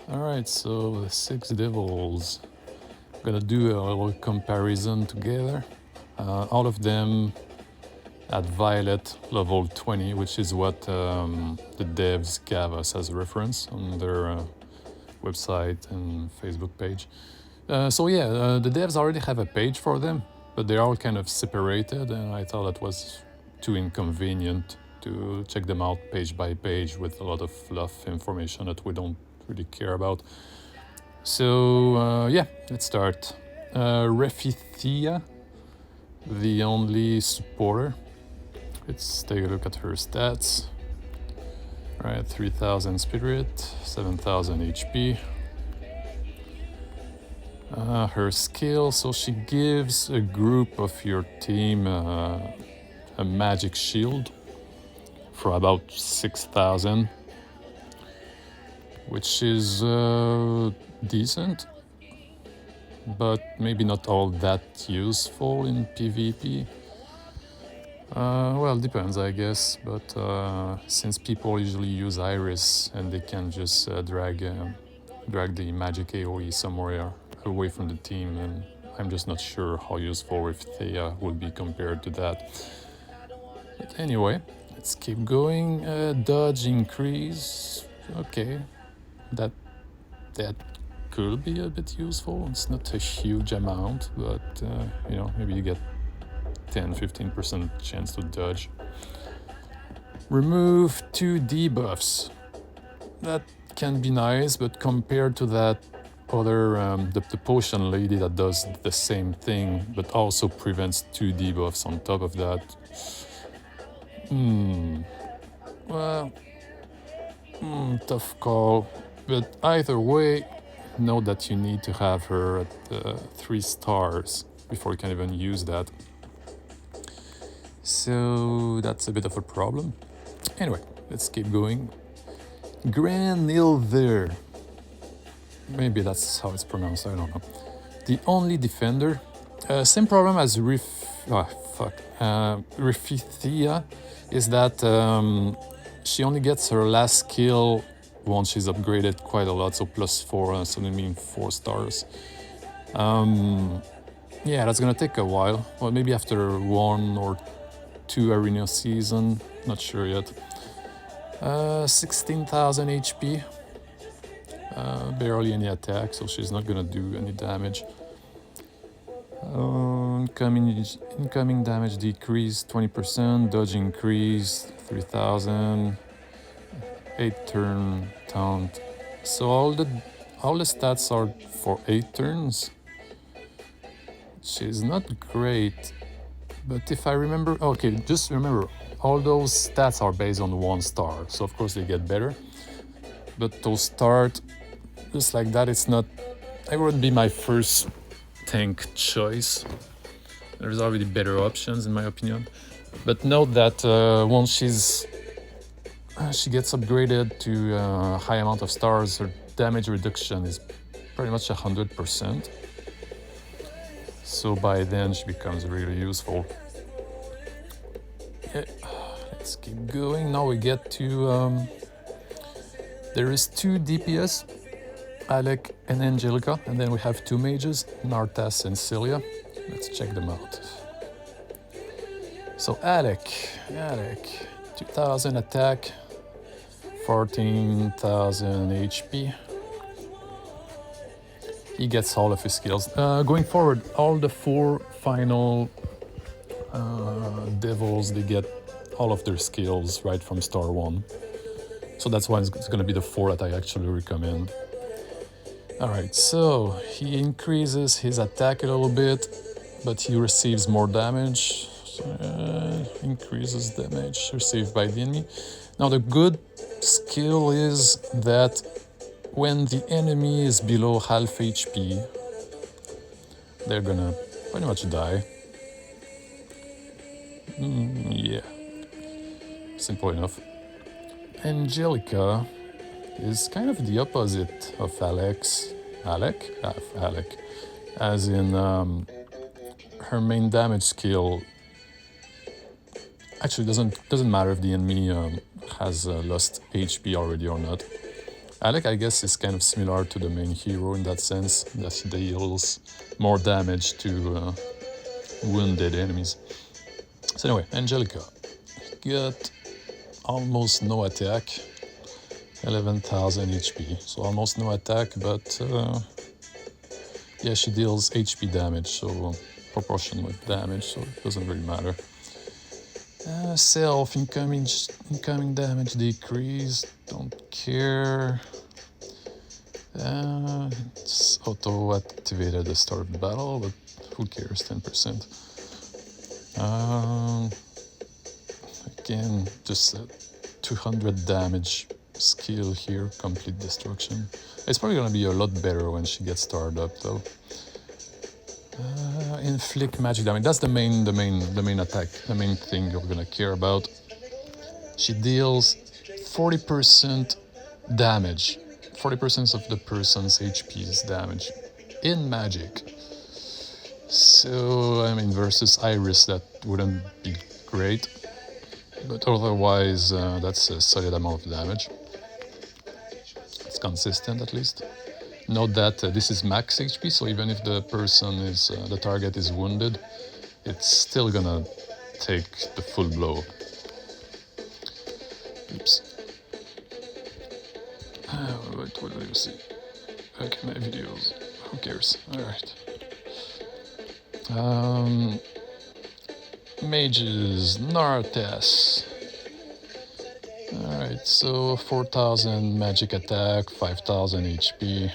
Alright, so the 6 devils. I'm gonna do a little comparison together. All of them at Violet level 20, which is what the devs gave us as a reference on their website and Facebook page. The devs already have a page for them, but they're all kind of separated, and I thought that was too inconvenient to check them out page by page with a lot of fluff information that we don't really care about. So let's start. Refithia, the only supporter. Let's take a look at her stats. All right, 3000 spirit, 7000 HP. Her skill, so she gives a group of your team a magic shield for about 6000, which is decent, but maybe not all that useful in PvP. Well, depends, I guess, but since people usually use Iris and they can just drag the magic AoE somewhere away from the team, and I'm just not sure how useful if Thea would be compared to that. But anyway, let's keep going. Dodge increase, okay, that could be a bit useful. It's not a huge amount, but maybe you get 10-15% chance to dodge. Remove 2 debuffs. That can be nice, but compared to that other the potion lady that does the same thing but also prevents 2 debuffs on top of that, tough call. But either way, know that you need to have her at 3 stars before you can even use that. So that's a bit of a problem. Anyway, let's keep going. Granilver. Maybe that's how it's pronounced, I don't know. The only defender. Same problem as Refithia is that she only gets her last skill once she's upgraded quite a lot, so +4, so that means 4 stars. Yeah, that's gonna take a while. Well, maybe after 1 or 2 arena season, not sure yet. 16,000 HP. Barely any attack, so she's not gonna do any damage. Incoming damage decrease 20%, dodge increase 3000, 8 turn taunt. So all the stats are for 8 turns. She's not great, but if I remember, okay, just remember, all those stats are based on 1 star, so of course they get better. But to start just like that, I wouldn't be my first tank choice. There's already better options in my opinion. But note that once she gets upgraded to a high amount of stars, her damage reduction is pretty much 100%. So by then she becomes really useful. Yeah, let's keep going. Now we get to there is 2 DPS, Alec and Angelica, and then we have 2 mages, Nartas and Celia. Let's check them out. So Alec, 2000 attack, 14,000 HP. He gets all of his skills. Going forward, all the 4 final devils, they get all of their skills right from star 1. So that's why it's going to be the 4 that I actually recommend. Alright, so he increases his attack a little bit, but he receives more damage. Increases damage received by the enemy. Now the good skill is that when the enemy is below half HP, they're gonna pretty much die. Yeah, simple enough. Angelica is kind of the opposite of Alec, as in her main damage skill actually doesn't matter if the enemy has lost HP already or not. Alec, I guess, is kind of similar to the main hero in that sense, that he deals more damage to wounded enemies. So anyway, Angelica got almost no attack, 11,000 HP, so almost no attack, but yeah, she deals HP damage, so proportional damage, so it doesn't really matter. Self incoming damage decrease, don't care. It's auto activated at the start of the battle, but who cares? 10%. Again, just a 200 damage skill here, complete destruction. It's probably gonna be a lot better when she gets started up, though. Inflict magic damage. That's the main attack, the main thing you're gonna care about. She deals 40% damage, 40% of the person's HP's damage in magic. So I mean, versus Iris, that wouldn't be great, but otherwise that's a solid amount of damage. It's consistent at least. Note that this is max HP, so even if the person is, the target is wounded, it's still gonna take the full blow. Oops. Wait, what do you see? Okay, my videos. Who cares? Alright. Mages, Nartes. Alright, so 4,000 magic attack, 5,000 HP.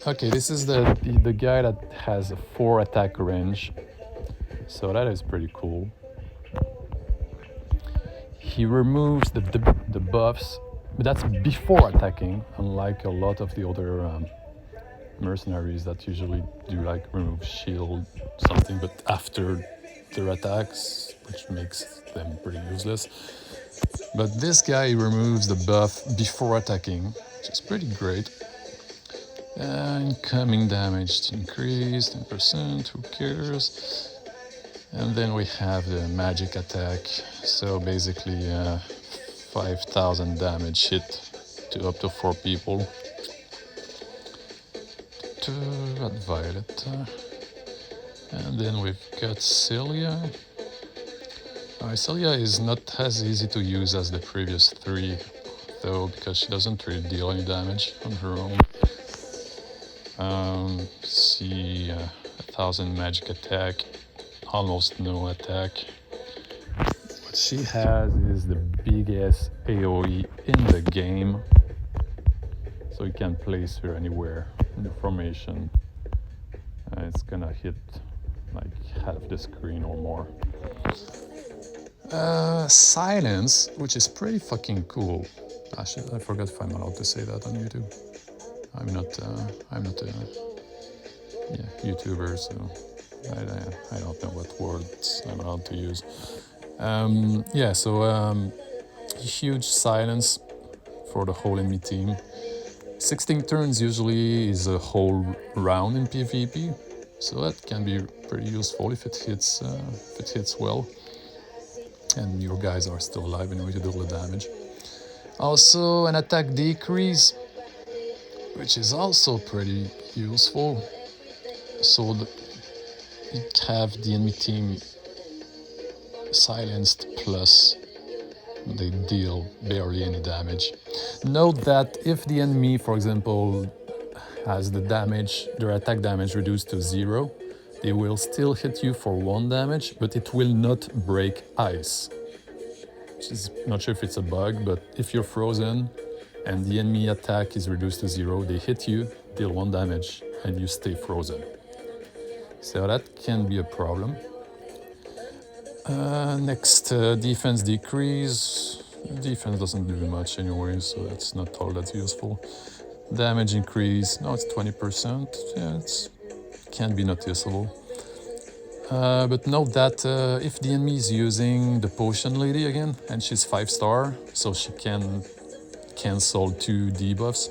Okay, this is the guy that has a 4 attack range, so that is pretty cool. He removes the buffs, but that's before attacking, unlike a lot of the other mercenaries that usually do like remove shield something, but after their attacks, which makes them pretty useless. But this guy removes the buff before attacking, which is pretty great. Incoming damage increased 10%, who cares? And then we have the magic attack, so basically 5,000 damage hit to up to 4 people. To that Violet. And then we've got Celia. Celia is not as easy to use as the previous 3, though, because she doesn't really deal any damage on her own. See, 1,000 magic attack, almost no attack. What she has is the biggest AoE in the game, so you can place her anywhere in the formation. It's gonna hit like half the screen or more. Silence, which is pretty fucking cool. Actually, I forgot if I'm allowed to say that on YouTube. I'm not a YouTuber, so I don't know what words I'm allowed to use. Yeah, so huge silence for the whole enemy team. 16 turns usually is a whole round in PvP, so that can be pretty useful if it hits well, and your guys are still alive anyway to do the damage. Also, an attack decrease, which is also pretty useful. So you have the enemy team silenced, plus they deal barely any damage. Note that if the enemy, for example, has their attack damage reduced to 0, they will still hit you for 1 damage, but it will not break ice. Which is not sure if it's a bug, but if you're frozen and the enemy attack is reduced to 0, they hit you, deal 1 damage, and you stay frozen. So that can be a problem. Next, defense decrease. Defense doesn't do much anyway, so that's not all that useful. Damage increase. No, it's 20%. Yeah, it can be noticeable. But note that if the enemy is using the potion lady again, and she's 5-star, so she can cancel 2 debuffs,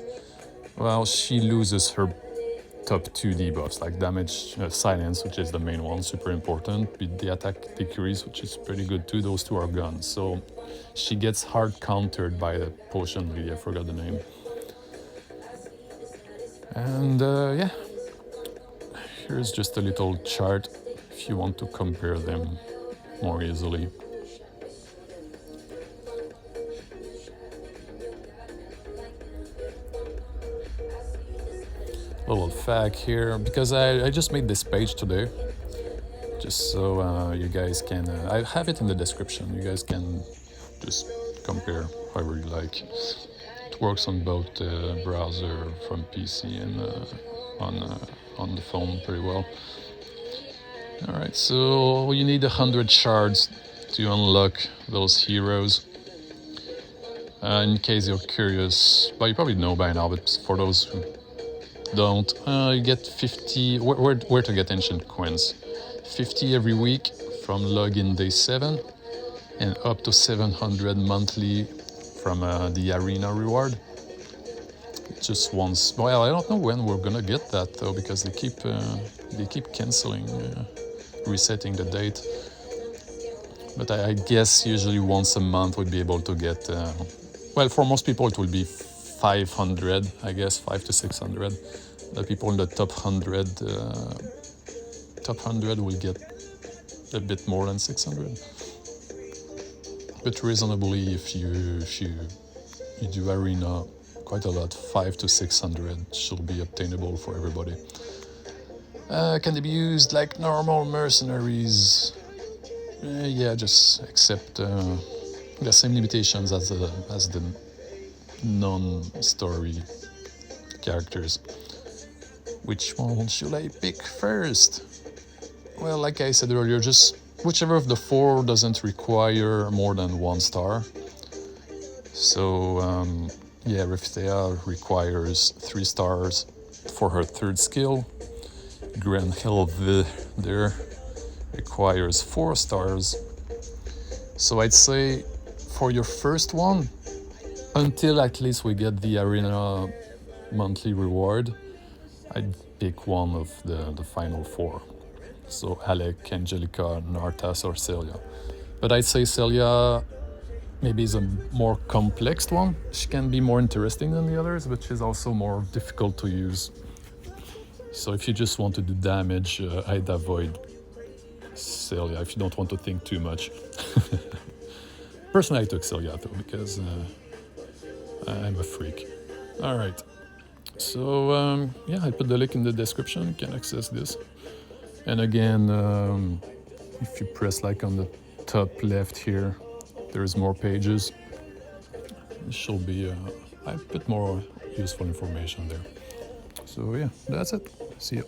well, she loses her top 2 debuffs, like damage, silence, which is the main one, super important, with the attack decrease, which is pretty good too. Those two are gone. So she gets hard countered by the potion lady, I forgot the name. And yeah, here's just a little chart if you want to compare them more easily. Little fact here, because I just made this page today, just so you guys can, I have it in the description, you guys can just compare however you like. It works on both browser from PC and on the phone pretty well. Alright, so you need 100 shards to unlock those heroes. In case you're curious, well, you probably know by now, but for those who don't, you get 50, where to get ancient coins. 50 every week from login day 7, and up to 700 monthly from the arena reward. Just once. Well, I don't know when we're gonna get that though, because they keep canceling, resetting the date. But I guess usually once a month we'd be able to get. Well, for most people it will be 500, I guess, 500 to 600. The people in the top 100 will get a bit more than 600. But reasonably, if you do arena quite a lot, 500 to 600 should be obtainable for everybody. Can they be used like normal mercenaries? Yeah, just accept the same limitations as the non-story characters. Which one should I pick first? Well, like I said earlier, just whichever of the 4 doesn't require more than 1 star. So yeah, Riftea requires 3 stars for her 3rd skill. Grenhelve there requires 4 stars. So I'd say for your first one, until at least we get the arena monthly reward, I'd pick one of the final 4. So Alec, Angelica, Nartas, or Celia. But I'd say Celia maybe is a more complex one. She can be more interesting than the others, but she's also more difficult to use. So if you just want to do damage, I'd avoid Celia if you don't want to think too much. Personally, I took Celia though, because I'm a freak. Alright, so yeah, I put the link in the description, you can access this. And again, if you press like on the top left here, there's more pages. It should be, I put more useful information there. So yeah, that's it. See ya.